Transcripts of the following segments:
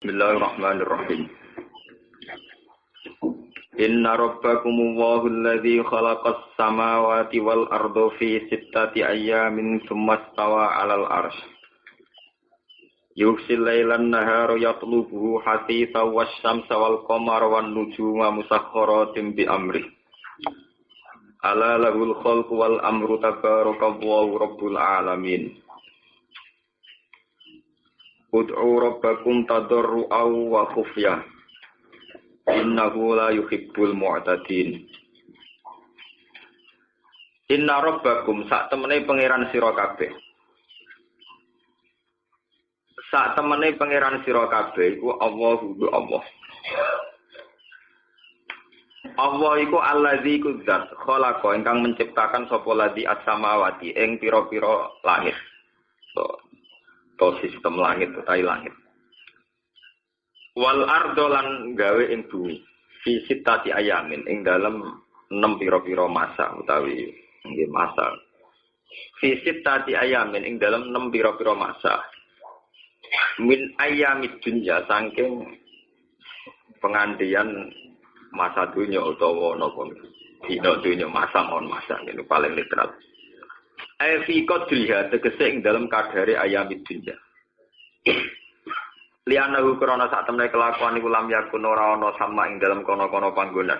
Bismillahirrahmanirrahim. Inna rabbakumullahu alladzi khalaqas samawati wal arda fi sittati ayyamin tsumma istawa 'alal 'arsy. Yughsil lailan nahara yatlubuhu hasitha wasyamsa wal qamara wan nujuma musakhkharatin bi amri. Ala lahul khalqu wal amru tabarakallahu rabbul alamin. Ud'u rabbakum tadarru'aw wa khufyah. Innahu la yuhibbul mu'tadin. Inna rabbakum sak temene pangeran sira kabeh. Sak temene pangeran sira kabeh iku Allahu Allah. Allah iku allazi kudzat khalaqa ingkang menciptakan sapa ladzi as-samawati ing pira-pira langit. Sistem langit utawi langit. Wal ardo lan gawe ing bumi. Fi sittati ayamin ing dalem 6 pira-pira masa utawi nggih masa. Fi sittati ayamin ing dalem 6 pira-pira masa. Min ayamid dunya saking pengandian masa dunya utawa napa dina dunya masa mon masa niku paling literal. Fi qadriha tegese ing dalam kadare ayamid dunya. Lianahu krana sak temne kelakuan iku lam yakun ora ana sama ing dalam kono-kono panggonan.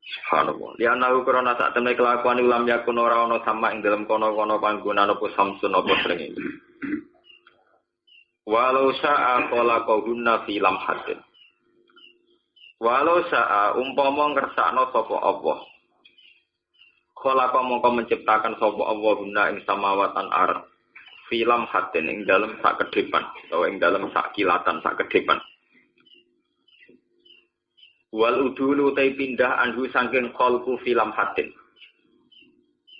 Subhanallah. Lianahu krana sak temne kelakuan iku lam yakun ora ana sama ing dalam kono-kono panggonan apa samsun apa srengenge. Walau sa'a khalaqahunna fi lamhatin. Walau sa'a umpama ngersakno sapa Allah. Khalaqa mongko menciptakan sapa Allah guna ing samawatan ardh film hatin ing dalam sak kedepan atau ing dalam sak kilatan sak kedepan. Wal udulu tay pindah anhu saking khalqu film hatin.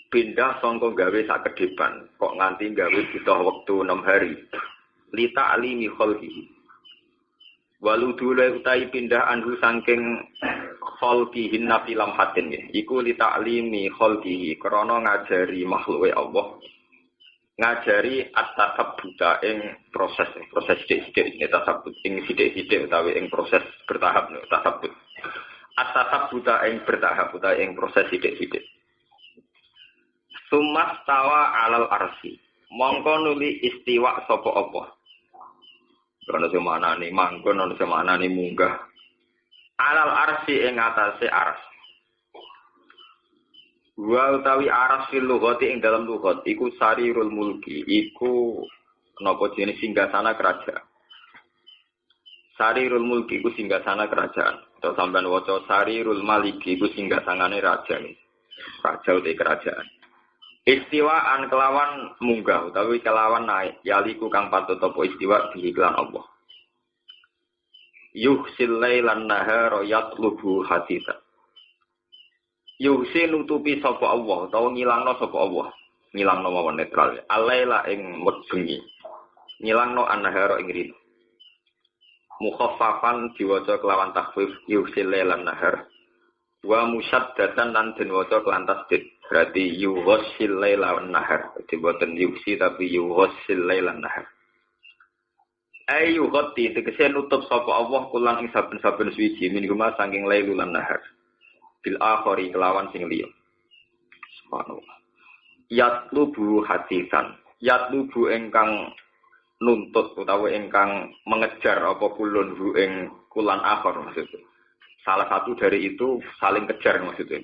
Pindah sangka gawe sak kedepan kok nganti gawe butuh wektu 6 hari. Lita alimi khalqihi. Wal udulu tay pindah anhu saking khalqihin film hatin iku lita alimi khalqihi krana ngajari makhluke Allah. Ngajari at-tasabbuta ing proses sithik-sithik tasabut ing sithik-sithik utawi ing proses bertahap tasabut. At-tasabbuta ing bertahap utawi ing proses sithik-sithik. Sumastawa 'alal arsy. Mongko nuli istiwa sapa apa? Ana sing manane manggon ana sing manane munggah. 'Alal arsy ing atase arsy. Wa utawi aras fil lughati ing dalam lughat iku sarirul mulki iku napa jenis singgasana kerajaan. Sarirul mulki iku singgasana kerajaan. Atau sampean waca sarirul maliki iku singgasanane raja. Raja utawi kerajaan. Istiwaan kelawan munggah utawi kelawan naik yaliku kang patut apa istiwa diiklan Allah. Yuhsil lailan nahara yatlubu hasita. Yuhsi nutupi sapa Allah utawa ngilangno sapa Allah. Ngilangno mawon netral. Alaila ing bengi. Ngilangno annahara ing rino. Mukhaffafan diwaca kelawan takhfif yuhsi lailan nahar. Wa musyaddatan lan den waca kelan tasdid. Berarti yuhsil lailan nahar. Diboten yuhsi tapi yuhsil lailan nahar. Ayu ghati tegese nutup sapa Allah kulan ing saben-saben suci minhuma saking lailul nahar. Bil akhari kelawan sing liya. Subhanallah. Yatlubu hatisan. Yatlubu ingkang nuntut utawa ingkang mengejar apa kulun hu ing kulan akhir maksudnya. Salah satu dari itu saling kejar maksudnya.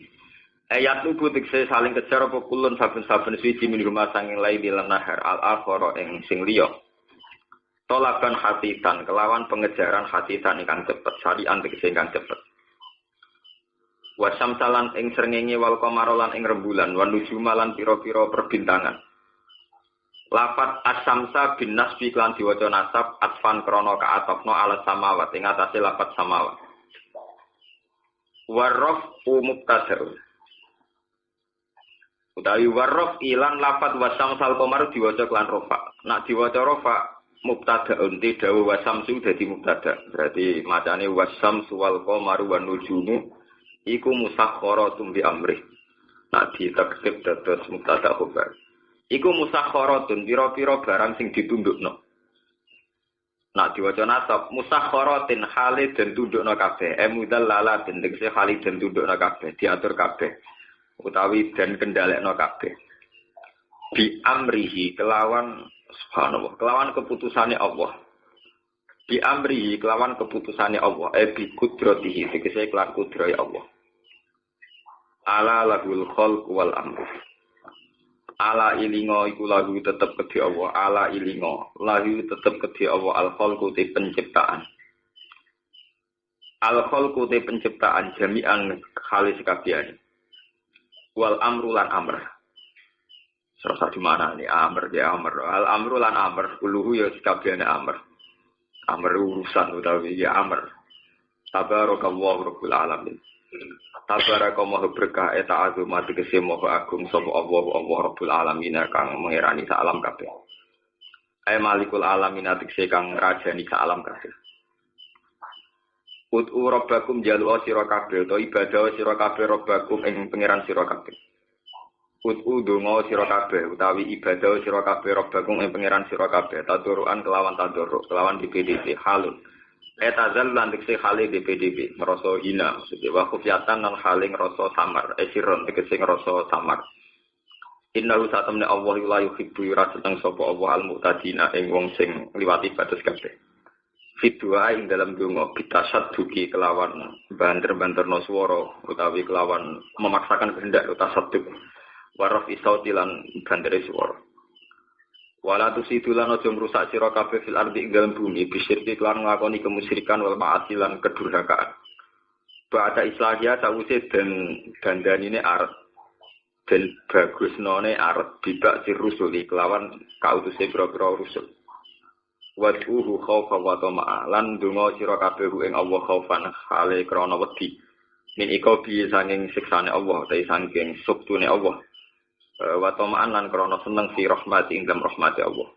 Yatlubu tegese saling kejar apa kulun saben-saben suci min rumah sanging lailil nahar al akhara ing sing liya. Tolaban hatisan kelawan pengejaran hatisan ingkang cepet, syari'an tegese ingkang cepet. Wasam salan ing srengenge wal qamara lan ing rembulan wan nujuma lan pira-pira perbintangan. Lafat as-samsa bin nasbi lan diwaca nasab atfan krana ka'atofno ala samawat ing atase lafat samawat. Warraf mubtada. Utawi warraf ilan lafat wasam sal qamar diwaca lan rofa. Nak diwaca rofa mubtadaun ti dawu wasamsu dadi mubtada. Berarti macane wasam wal qamaru wan nujumu iku musakhkharatun bi amri. Nak ditaksib dados mubtada khabar. Iku musakhkharatun pira-pira barang sing ditundukno. Nak diwaca nasab musakhkharatin halid dan tundukna kabeh. Mudallala den tegese halid dan tundukna kabeh, diatur kabeh. Utawi dan kendhalekna kabeh. Bi amrihi kelawan subhanallah, kelawan keputusane Allah. Bi amrihi kelawan keputusane Allah, bi qudratihi tegese kelan kudrohe Allah. Ala lahul khalq wal amr. Ala ilingo iku lahu tetep kedhi Allah, ala ilingo lahu tetep kedhi Allah al khalqu te penciptaan. Al khalqu te penciptaan jami'an khalis kabehane. Wal amru lan amr. Serasa di mana nih amr ya amr. Al amru lan amr kuluhu ya kabehane amr. Amr urusan utawi ya amr. Tabarakallahu rabbul alamin. Tabarakallahu berkah eta azumat tegese moga agung sapa Allah rabbul alamin kang mengerani sak alam kabeh. Ay malikul alamin tegese kang rajani sak alam kabeh. Ud'u rabbakum jalu sira kabeh to ibadah sira kabeh rabbakum ing pangeran sira kabeh. Ud'u donga sira kabeh utawi ibadah sira kabeh rabbakum ing pangeran sira kabeh taduruan kelawan taduruk kelawan DPDP halun. Etazal lan tegese hale DPDP ngrasa hina maksudnya wa khufyatan lan hale ngrasa samar esiron tegese ngrasa samar. Innahu satamne Allah la yuhibbu yuraseneng sapa Allah al-mu'tadina ing wong sing liwati batas kabeh. Fitwa ing dalam donga bitasat duki kelawan banter-banterno swara utawi kelawan memaksakan kehendak utasaduk waraf isauti lan bandere swara. Wala tusidulan aja ngrusak sira kabeh fil ardi ing dalem bumi bisyirki lan nglakoni kemusyrikan wal ma'asi lan kedurhakaan. Ba'da islahia sawise den dandanine arep den bagusnone arep bibak sirusuli kelawan kautuse pira-pira rusul. Wad'uhu khaufa wa tama'a lan donga sira kabeh ing Allah khaufan hale krana wedi. Min ikobi sanging siksane Allah ta sanging suktune Allah. Wa tama'an lan krana seneng fi rahmati ing dalam rahmati Allah.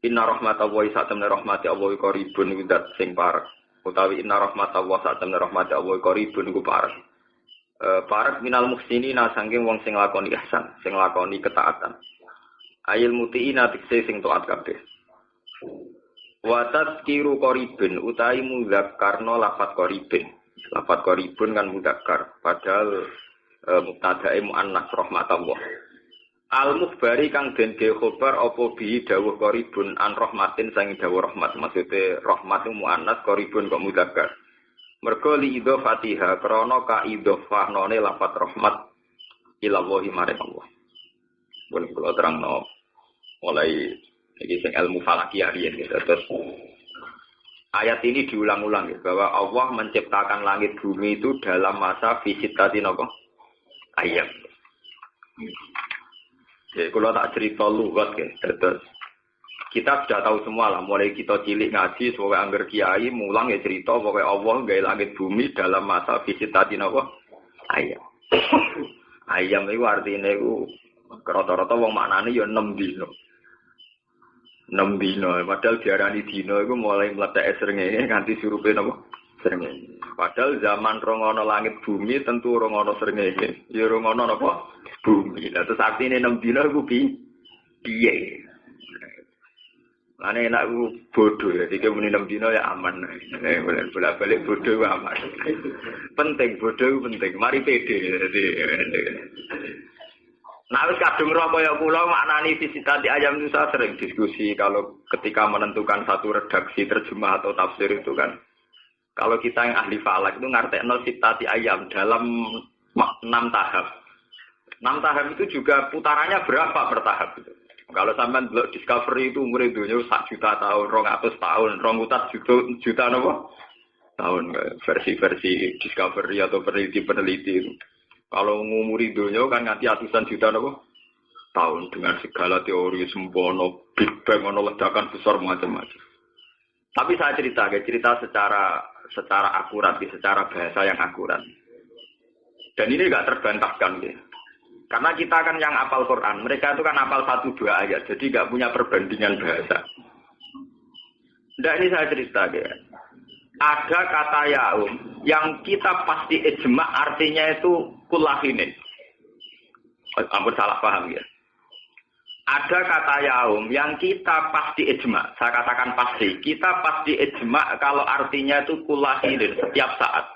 Inna rahmatallahi satamna rahmati Allah qaribun widat sing parek. Utawi inna rahmatallahi satamna rahmati Allah qaribun ku parek. Parek minal muhsinina sanging wong sing lakoni ihsan, sing lakoni ketaatan. Ayil mutiina tikse sing taat kabeh. Wa tazkiru qaribun utawi mudzakarna lafat qaribun. Lafat qaribun kan mudzakar padahal mubtadae muannas rahmatallah. Al-mukhbari kang den de khobar apa bi dawuh qaribun an rahmatin sang dawuh rahmat. Maksude rahmat muannas qaribun kok mudzakkar. Mergo li idhofatiha krana ka idhofahnone lafat rahmat ila Allah maring Allah. Pun kula terangno mulai iki sing ilmu falakiyah riyen gitu. Terus ayat ini diulang-ulang ya, bahwa Allah menciptakan langit bumi itu dalam masa visitati napa? Ayam. Ya, kalau tak cerita lugat ya, terus kita sudah tahu semua lah. Mulai kita cilik ngaji, sampai angger kiai, mulang ya cerita bahwa Allah gawe langit bumi dalam masa visitati apa? Ayam. Ayam itu artinya itu rata-rata wong maknane ya 6 dino. 6 dino, padahal diarani dino itu mulai meletak srengenge nganti surupe napa? Srengenge. Padahal zaman rongono langit bumi tentu rongono srengenge. Ya rongono napa? Bumi. Lah terus artine 6 dina iku piye? Ane enak ku bodoh ya, iki muni 6 dina ya aman. Bolak-balik bodoh ku aman. Penting bodoh penting. Mari pede. Nah wis kadung roh kaya kula maknani visitati ayam itu saya sering diskusi kalau ketika menentukan satu redaksi terjemah atau tafsir itu kan. Kalau kita yang ahli falak itu ngartekno visitati ayam dalam 6 tahap. 6 tahap itu juga putarannya berapa per tahap itu. Kalau sampean delok Discovery itu umure dunya 1 juta tahun, 200 tahun, 200 juta napa? Tahun versi-versi Discovery atau peneliti-peneliti itu. Kalau ngumuri dunya kan nganti ratusan juta napa? Tahun dengan segala teori sembono, Big Bang ono ledakan besar macam-macam. Tapi saya cerita secara akurat, secara bahasa yang akurat. Dan ini enggak terbantahkan ya. Karena kita kan yang hafal Quran, mereka itu kan hafal 1-2 ayat, jadi nggak punya perbandingan bahasa. Nah ini saya cerita ya. Ada kata yaum yang kita pasti ijma artinya itu kulahine. Ampun salah paham ya. Ada kata yaum yang kita pasti ijma. Saya katakan pasti. Kita pasti ijma kalau artinya itu kulahidin setiap saat.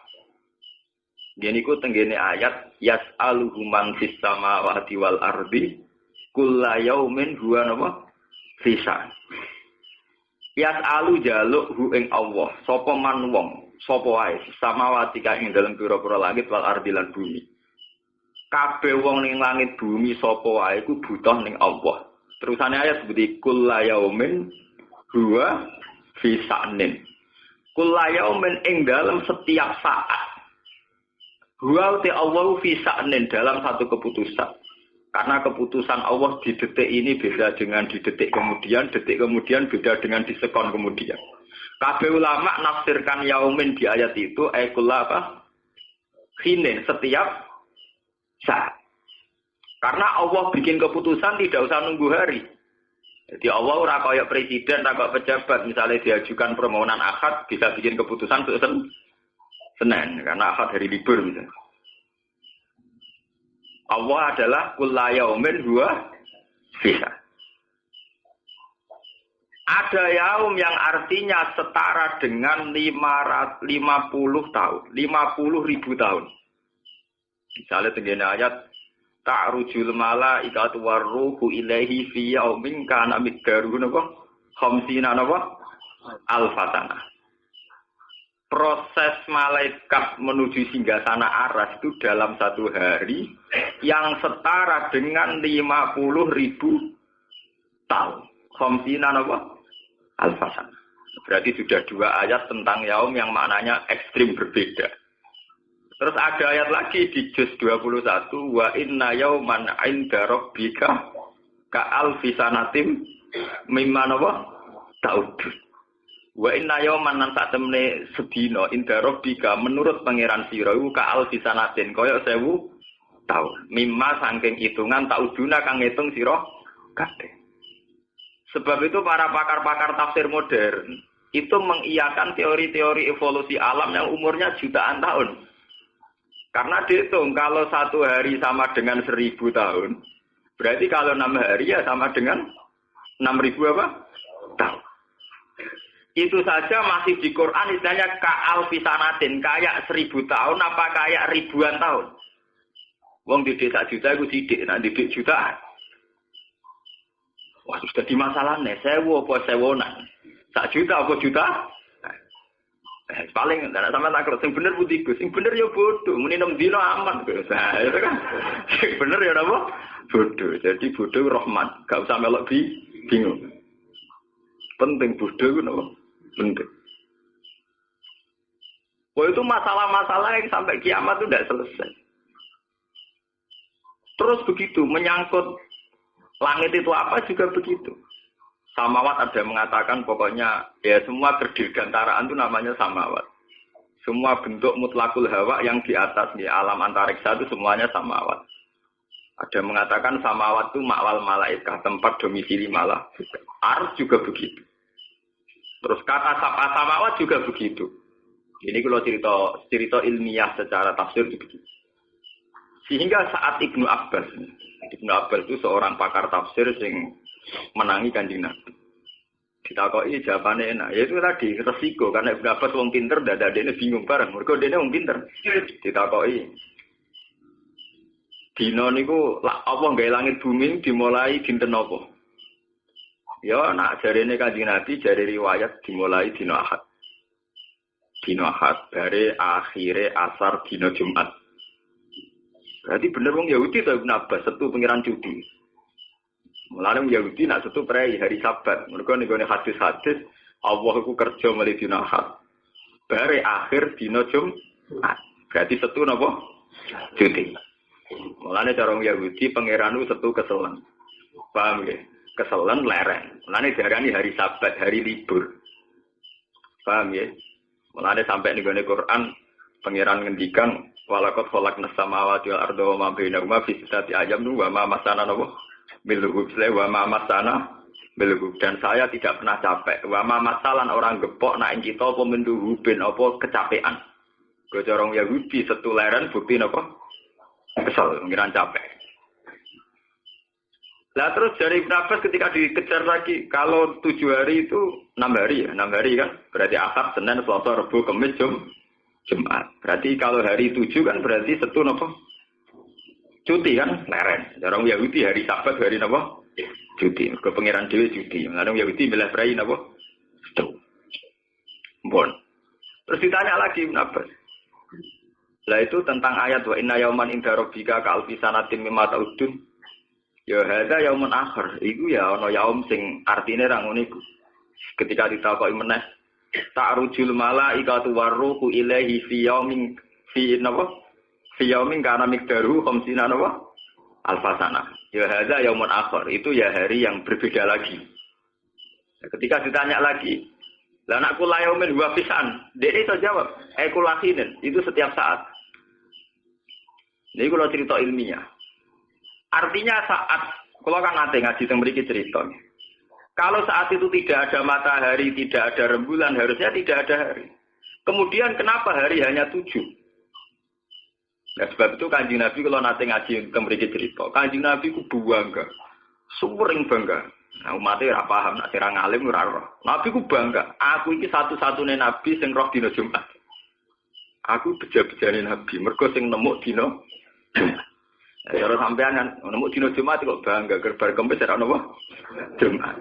Gini ku tenggene ayat yas'aluhu man fis samawati wal ardi kulla yaumin huwa napa fisa. Yas'alu jaluk hu ing Allah sapa man wong sapa wae samawati ka ing dalem pira-pira langit wal ardi lan bumi. Kabeh wong ning langit bumi sapa wae iku butuh ning Allah. Terusane ayat seperti kulla yaumin huwa fi sa'nin. Kulla yaumin ing dalam setiap saat. Huwa te Allah fi sa'nin dalam satu keputusan. Karena keputusan Allah di detik ini beda dengan di detik kemudian beda dengan di sekon kemudian. Kabeh ulama nafsirkan yaumin di ayat itu kulla apa? Khinin setiap saat. Karena Allah bikin keputusan tidak usah nunggu hari. Jadi Allah ora kaya presiden, ora kaya pejabat, misalnya diajukan permohonan akad bisa bikin keputusan besok Senin karena akad hari libur misalnya. Allah adalah kullu yaumin huwa bisa. Ada yaum yang artinya setara dengan 50 tahun, 50.000 tahun. Misalnya tenggene ayat ta'rujul malaikatu warruhu ilaihi fi yaumin kana miqdaruhu napa 50 napa alfatana. Proses malaikat menuju singgasana aras itu dalam satu hari yang setara dengan 50.000 tahun. 50 napa alfatana. Berarti sudah dua ayat tentang yaum yang maknanya ekstrim berbeda. Terus ada ayat lagi di juz 21 wa inna yauman 'inda rabbika ka alfi sanatin mimma napa ta'udun. Wa inna yauman nan sak temne sedina 'inda rabbika menurut pangeran sira iku ka alfi sanatin kaya 1000 tahun. Mimma saking hitungan ta'uduna kang ngitung sira kabeh. Sebab itu para pakar-pakar tafsir modern itu mengiyakan teori-teori evolusi alam yang umurnya jutaan tahun. Karena dihitung kalau satu hari sama dengan 1000 tahun, berarti kalau 6 hari ya sama dengan 6.000 apa? Tahun. Itu saja masih di Quran istilahnya ka'al fisanatin, kayak 1000 tahun apa kayak ribuan tahun. Wong didik 1 juta itu didik, nah didik jutaan. Wah, sudah di masalahnya, 1000 apa 1000-an? 1 juta apa juta? Paling tidak sama takut, yang bener putih gus, yang bener ya bodoh, muni 6 dino aman, nah, itu kan, yang bener ya apa? Bodoh, jadi bodoh rahmat, gak usah melok bingung. Penting bodoh itu apa? Penting. Wah itu masalah-masalah yang sampai kiamat itu tidak selesai. Terus begitu, menyangkut langit itu apa juga begitu. Samawat ada yang mengatakan pokoknya ya semua kedirgantaraan itu namanya samawat. Semua bentuk mutlakul hawa yang di atas di alam antariksa itu semuanya samawat. Ada yang mengatakan samawat itu makwal malaikat, tempat domisili malaikat. Ars juga begitu. Terus kata samawat juga begitu. Ini kalau cerita ilmiah secara tafsir begitu. Sehingga saat Ibnu Abbas itu seorang pakar tafsir yang menangi Kanjeng Nabi. Ditakoki jawabane enak. Ya itu tadi resiko karena Ibnu Abbas wong pinter dadane bingung bareng. Mergo dene wong pinter. Ditakoki. Dina niku apa gawe langit bumi dimulai dinten apa? Ya nak jarene Kanjeng Nabi jare riwayat dimulai dina Ahad. Dina Ahad bare akhire asar dina Jumat. Berarti bener wong Yahudi ta Ibnu Abbas setu pengiran cuti. Mulane Yahudi nak setu prei hari Sabat. Mergo ning gone hadis-hadis Allah iku kerja mulai dina Ahad. Bare akhir dina Jumat. Berarti setu napa? Cuti. Mulane cara Yahudi pangeran itu setu keselan. Paham nggih? Keselan lereng. Mulane diarani hari Sabat, hari libur. Paham nggih? Mulane sampai ning gone Quran pangeran ngendikan walaqad khalaqnas samawati wal arda wa ma bainahuma fi sittati ayamin wa ma masana napa? Bilhub wa ma masana bilhub dan saya tidak pernah capek. Wa ma masalan orang gepok nak kita apa menduhubin apa kecapean. Gocorong Yahudi setuleren bukti napa? Kesel ngiran capek. Lah terus dari Ibn Abbas ketika dikejar lagi, kalau 7 hari itu 6 hari ya, 6 hari kan, berarti Ahad, Senin, Selasa, Rabu, Kamis, Jumat. Berarti kalau hari 7 kan berarti Setu apa? Cuti kan, leren. Orang Yahudi hari Sabat hari apa? Cuti. Ke pangeran Dewi cuti. Orang Yahudi milih berai apa? Setu. Bon. Terus ditanya lagi Ibn Abbas. Lah itu tentang ayat wa inna yauman inda rabbika ka alfi sanatin mimma ta'udun. Ya hadza yaumun akhir. Iku ya ana yaum sing artine ra ngono iku. Ketika ditakoki meneh ta'rujul malaikatu warruhu ilaihi fi yaumin fi napa? Fi yaumin kana miqdaru 50 napa? Alfasana. Ya hadza yaumun akhir. Itu ya hari yang berbeda lagi. Ketika ditanya lagi, lah anakku layaumin wa pisan. Dia itu jawab, kulahinin. Itu setiap saat. Ini kalau cerita ilmiah. Artinya saat, kalau kan nanti ngaji tentang mriki cerita. Kalau saat itu tidak ada matahari, tidak ada rembulan, harusnya tidak ada hari. Kemudian kenapa hari hanya 7? Nah, sebab itu Kanjeng Nabi kalau nanti ngaji tentang mriki cerita, Kanjeng Nabi ku bangga, sering bangga. Nah, umatnya ora paham, nak sira ngalim ora roh. Nabi ku bangga, aku iki satu-satunya nabi sing roh dina Jumat. Aku beja-bejane nabi, mergo sing nemu dina Jumat. Cara sampean kan nemu dina Jumat kok bangga gerbar Kamis ora ono Jumat.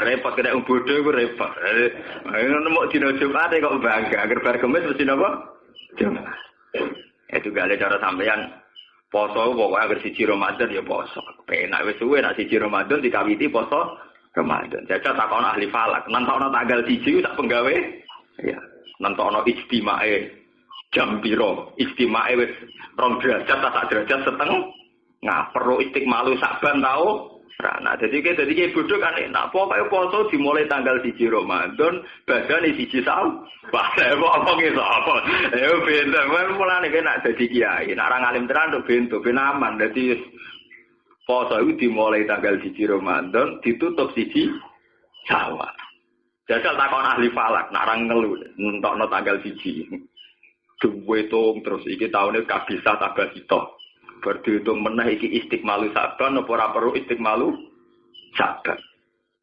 Repot kena bodho iku repot. Nemu dina Jumat kok bangga gerbar Kamis mesti napa? Jumat. Itu gale cara sampean poso pokoke agar siji Ramadan ya poso. Penak wis suwe nek siji Ramadan dikawiti poso Ramadan. Jajal takon ahli falak, nentokno tanggal 1 tak penggawe. Ya, nentokno ijtimae jam piro? Ijtimae wis 2 derajat tak derajat setengah. Nah, perlu istiqmalu Saban tau. Nah, jadi kayak bodoh kan enak. Pokoknya poso dimulai tanggal 1 Ramadan, badan siji Sawal. Bahasa apa gitu apa? Bento. Mulane kena dadi kiai. Nek orang alim tenan untuk bento, ben aman. Dadi poso itu dimulai tanggal 1 Ramadan, ditutup siji Sawal. Jajal takon ahli falak, nek orang ngeluh, entokno tanggal 1. Duwe tung terus iki taune kabisah tabasito. Berdihitung meneh iki istiqmalu Saban apa ora perlu istiqmalu Saban.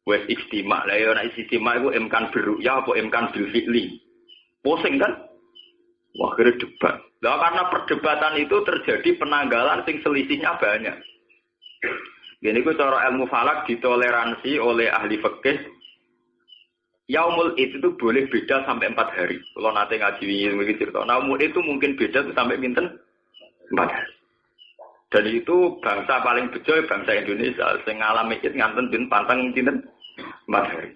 Wes istiqma. Lah ya nek istiqma iku imkan ya apa imkan bil fi'li. Pusing kan? Wah, kira debat. Lah karena perdebatan itu terjadi penanggalan sing selisihnya banyak. Gini ku cara ilmu falak ditoleransi oleh ahli fikih. Yaumul Id itu boleh beda sampai 4 hari. Kalau nanti ngaji ini cerita, namun itu mungkin beda tuh sampai minten 4 hari. Dan itu bangsa paling bejo bangsa Indonesia. Sing ngalami Id nganten din pantang dinten 4 hari.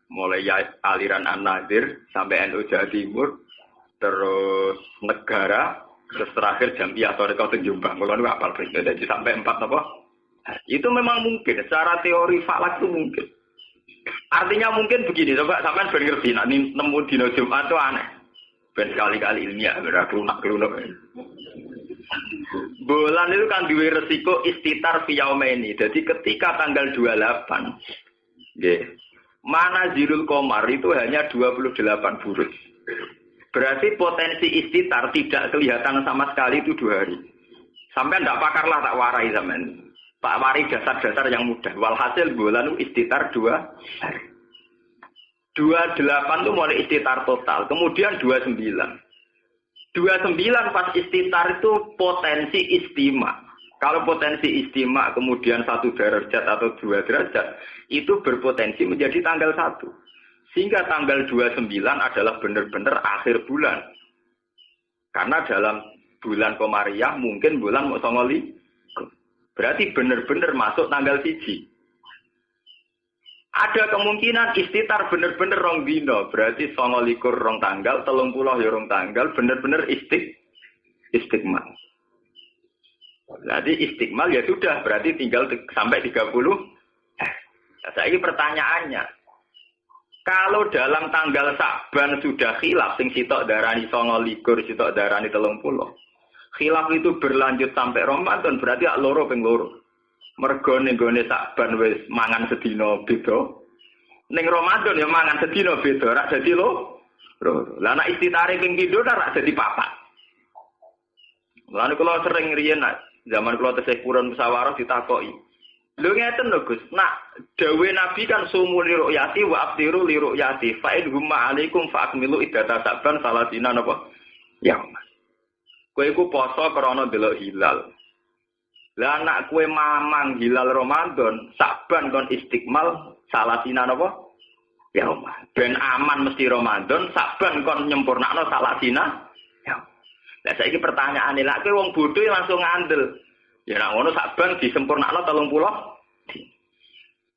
Mulai aliran An-Nadir sampai NU Jawa Timur, terus negara, terus terakhir Jambiah atau Rekau Jombang. Kalau nu apal jadi sampai 4 apa? Itu memang mungkin. Secara teori falak itu mungkin. Artinya mungkin begini, coba sampean ben ngerti, nek nemu dina Jumat itu aneh. Ben sekali-kali ilmiah, ora klunak-klunak. Bulan itu kan duwe resiko istitar fi yaumaini. Jadi ketika tanggal 28, nggih. Mana Zirul Qamar itu hanya 28 buruj. Berarti potensi istitar tidak kelihatan sama sekali itu 2 hari. Sampai ndak pakarlah tak warai sampean. Pak Wari dasar-dasar yang mudah. Walhasil bulan itu istitar 2 hari. 28 itu mulai istitar total. Kemudian 29. 29 pas istitar itu potensi istima. Kalau potensi istima kemudian 1 derajat atau 2 derajat, itu berpotensi menjadi tanggal 1. Sehingga tanggal 29 adalah benar-benar akhir bulan. Karena dalam bulan Komariah mungkin bulan Mosongoli. Berarti benar-benar masuk tanggal 1. Ada kemungkinan istitar benar-benar rong dino. Berarti 29 rong tanggal, 30 ya rong tanggal, benar-benar istiqmal. Berarti istiqmal ya sudah, berarti tinggal sampai 30. Nah, saya ini pertanyaannya. Kalau dalam tanggal Saban sudah khilaf, sing sitok darani 29, sitok darani 30. Khilaf itu berlanjut sampai Ramadan, berarti ak loro ping loro. Mergo ning gone Saban wis mangan sedina beda. Ning Ramadan ya mangan sedina beda, rak dadi loro. Lah nek istitare ping pindho rak dadi papat. Lan kula sering riyen zaman kula tesih purun musyawarah ditakoki. Lho ngeten lho Gus, nak dawe Nabi kan sumu li ru'yati wa aftiru li ru'yati fa in humma alaikum fa akmilu iddata saban salasina napa? Ya. Kowe iku poso krana delok hilal. Lah anak kowe mamang hilal Ramadan, saban kon istiqmal salasina napa? Ya. Ben aman mesti Ramadan, saban kon nyempurnakno salasina. Ya. Lah saiki pertanyaane lak kowe wong bodho langsung ngandel. Ya nak ngono saban disempurnakno 30.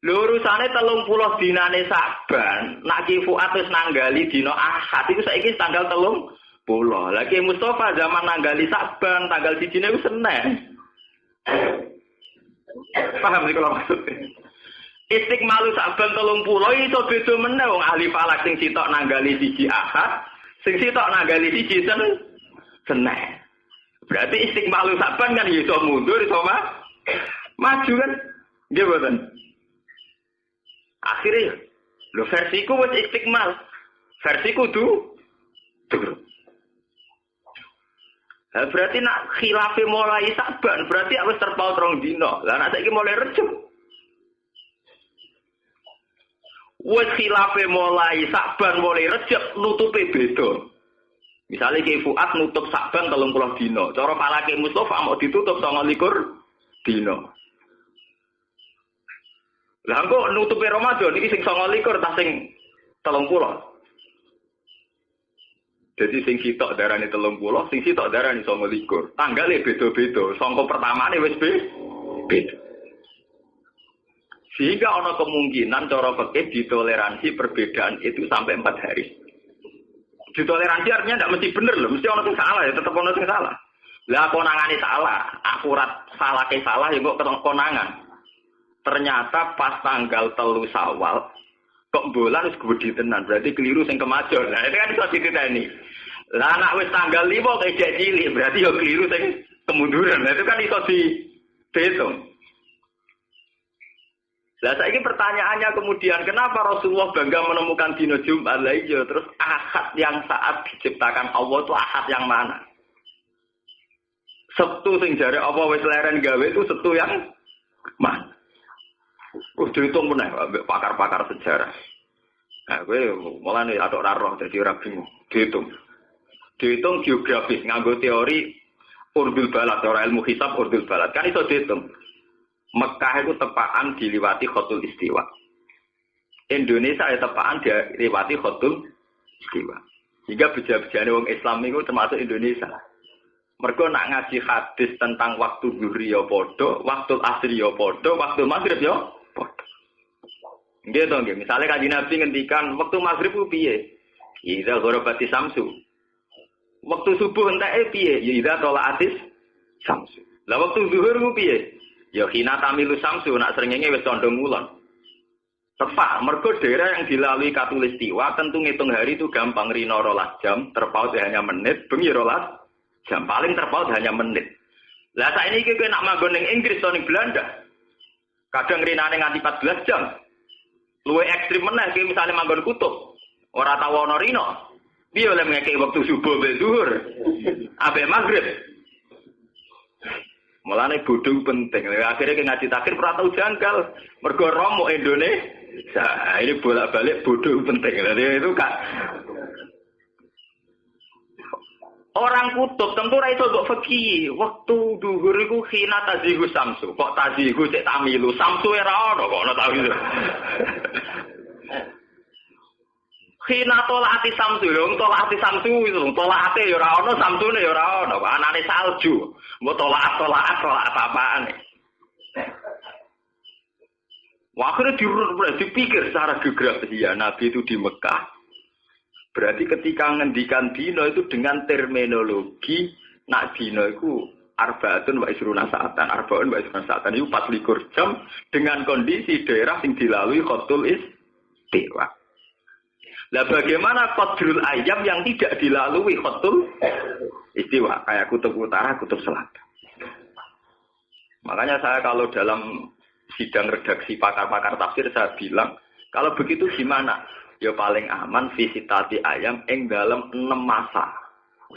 Lho urusane 30 dinane saban, nak Ki Fuad wis nanggali dina Ahad iku saiki tanggal 30. Lah Ki Mustofa zaman nanggali saban tanggal 1 iku Senin. Paham iki kalau maksudnya? Istiqmalu saban 30 iso beda meneh wong ahli falak sing sitok nanggali 1 Ahad, sing sitok nanggali 1 Senin. Berarti istiqmalu saban kan iso mundur iso maju kan? Nggih mboten? Akhirnya, lo versiku wis istiqmal, versiku tuh. Nah, berarti nak khilafe mulai saban, berarti harus terpaut rong dino. Lah nak saiki mulai Rejab. Wis khilafe mulai saban mulai Rejab nutupe beda. Misalnya Ki Fuad nutup saban 30 dino, cara falake Mustofa mau ditutup 29 dino. Lah kok nutupi Ramadan iki sing 29 ta sing 30. Jadi sing sitok darane 30, sing sitok darane 29. Tanggale beda-beda, sangka pertamane wis beda. Sehingga ana kemungkinan cara fikih ditoleransi perbedaan itu sampai 4 hari. Ditoleransi artinya tidak mesti bener loh, mesti ana sing salah ya, tetep ana sing salah. Lah konangane salah, akurat salah ke salah ya kok konangan. Ternyata pas tanggal 3 Syawal kok bolan wis gedhe tenan, berarti keliru sing kemajon. Nah, itu kan iso dititeni. Lah nek wis tanggal 5 kok ijek cilik, berarti yo keliru sing kemunduran. Nah, itu kan iso dihitung. Lah saiki pertanyaannya kemudian kenapa Rasulullah bangga menemukan dina Jumat lah iya terus Ahad yang saat diciptakan Allah itu Ahad yang mana? Sabtu sing jare apa wis leren gawe itu Sabtu yang mana? Dihitung meneh pakar-pakar sejarah. Nah, kowe mulane atok ora roh dadi ora bingung. Dihitung geografis nganggo teori urdul balad, ora ilmu hisab urdul balad. Kan iso dihitung. Mekah itu tepaan diliwati Khatul Istiwa. Indonesia ya tepaan diliwati Khatul Istiwa. Hingga beja-bejane wong Islam itu termasuk Indonesia. Mergo nak ngaji hadis tentang waktu zuhri ya padha, waktu asri ya padha, waktu maghrib ya padha. Nggih to nggih, misale Kanjeng Nabi ngendikan waktu maghrib ku piye? Idza gharabati samsu. Waktu subuh enteke piye? Ya idza talaatis samsu. Lah waktu zuhur ku piye? Ya khina tamilu samsu nak srengenge wis condong ngulon. Tepat, mergo daerah yang dilalui Katulistiwa tentu ngitung hari itu gampang rino 12 jam, terpaut hanya menit, bengi 12 jam paling terpaut hanya menit. Lah saiki kowe nak manggon ning Inggris atau ning Belanda. Kadang rinane nganti 14 jam. Luwih ekstrem meneh kowe misale manggon kutub. Ora tau ana rino. Piye oleh ngekeki waktu subuh be zuhur. Abe maghrib. Mulane bodho penting. Akhirnya ke ngaji takhir ora tau janggal. Mergo romo Indonesia. Ini bolak-balik bodho penting. Jadi itu Kak. Orang kutub tentu ra iso mbok fikih. Waktu dhuhur iku khina tazihu samsu. Kok tazihu cek tamilu samsu ora ono kok ono tau itu. Khina tolaati samsu, wong tolaati samsu itu, tolaate ya ora ono, samsune ya ora ono. Anane salju. Mbok tolaat apa-apaan. Wah, akhirnya dipikir secara geografis ya Nabi itu di Mekah. Berarti ketika ngendikan dino itu dengan terminologi nak dino itu arbaatun wa isruna sa'atan, arbaun wa isruna sa'atan itu 24 jam dengan kondisi daerah yang dilalui Khatul Istiwa. Lah bagaimana qadrul ayam yang tidak dilalui Khatul Istiwa kayak kutub utara, kutub selatan. Makanya saya kalau dalam sidang redaksi pakar-pakar tafsir saya bilang kalau begitu gimana? Ya paling aman visitasi ayam ing dalam 6 masa.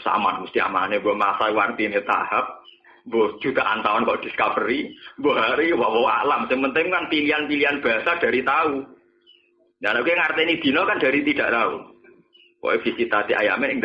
Aman, mesti amannya gue masa artinya tahap. Mbok jutaan tahun kok discovery, mbok hari wawa alam. Yang penting kan pilihan-pilihan bahasa dari tahu. Dan oke ngerteni dino kan dari tidak tahu. Kok visitasi ayamnya